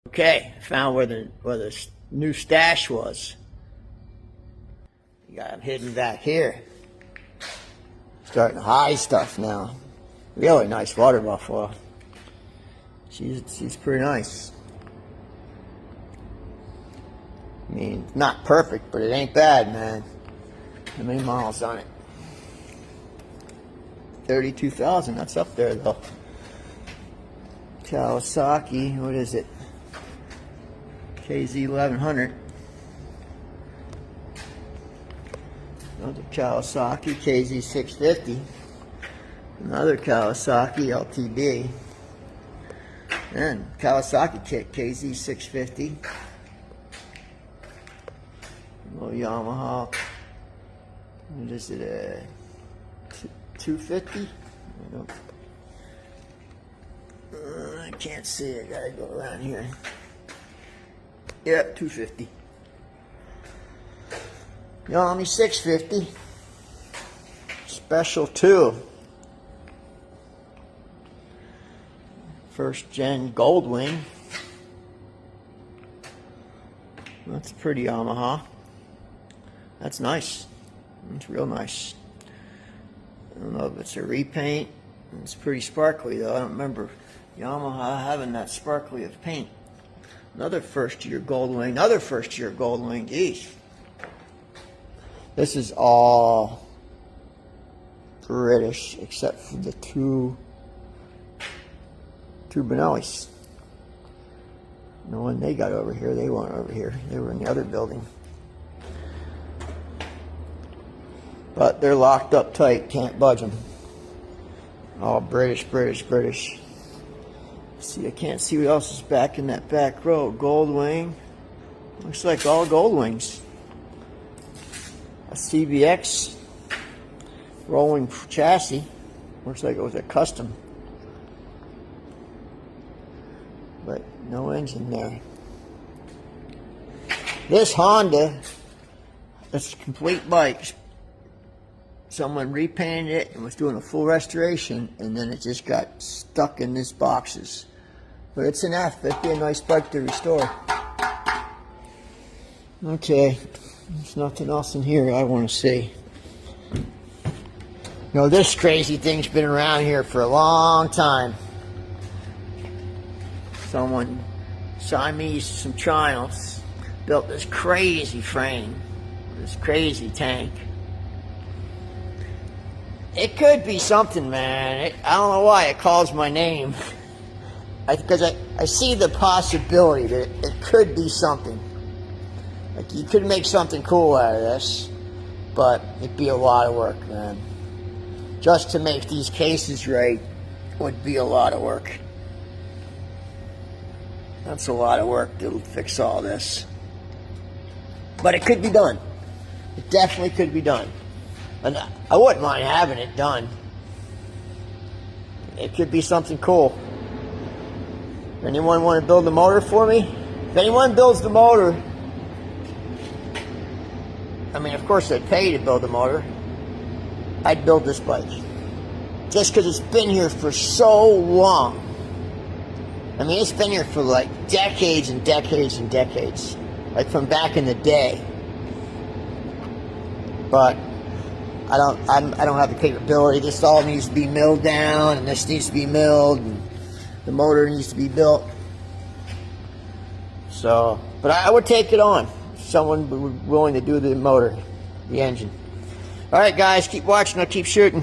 Okay, found where the new stash was. You got them hidden back here. Starting to hide stuff now. Really nice water buffalo. She's pretty nice. I mean, not perfect, but it ain't bad, man. How many miles on it? 32,000. That's up there though. Kawasaki, what is it? KZ 1100. Another Kawasaki KZ 650. Another Kawasaki LTD. And Kawasaki kit KZ 650. Little Yamaha. What is it? 250? I can't see it. I gotta go around here. Yep, 250. Yamaha 650. Special 2. First gen Goldwing. That's a pretty Yamaha. That's nice. It's real nice. I don't know if it's a repaint. It's pretty sparkly though. I don't remember Yamaha having that sparkly of paint. Another first year Goldwing. Another first year Goldwing. Geez. This is all British except for the two Benellis. The one they got over here, they weren't over here. They were in the other building. But they're locked up tight, can't budge them. All British. See, I can't see what else is back in that back row. Goldwing. Looks like all Goldwings. A CBX rolling chassis. Looks like it was a custom. But no engine there. This Honda, it's a complete bike. Someone repainted it and was doing a full restoration, and then it just got stuck in these boxes. But it's an F. It'd be a nice bike to restore. Okay, there's nothing else in here I want to see. You know, this crazy thing's been around here for a long time. Someone, Siamese from Triumphs, built this crazy frame, this crazy tank. It could be something, man. I don't know why it calls my name. Because I see the possibility that it could be something. Like, you could make something cool out of this, but it'd be a lot of work, man. Just to make these cases right would be a lot of work. That's a lot of work to fix all this. But it could be done. It definitely could be done. And I wouldn't mind having it done. It could be something cool. Anyone want to build the motor for me? If anyone builds the motor, I mean, of course I'd pay to build the motor. I'd build this bike. Just because it's been here for so long. I mean, it's been here for like decades and decades and decades. Like from back in the day. But I don't have the capability. This all needs to be milled down, and this needs to be milled, and the motor needs to be built. So, but I would take it on. If someone willing to do the motor, the engine. All right, guys, keep watching. I'll keep shooting.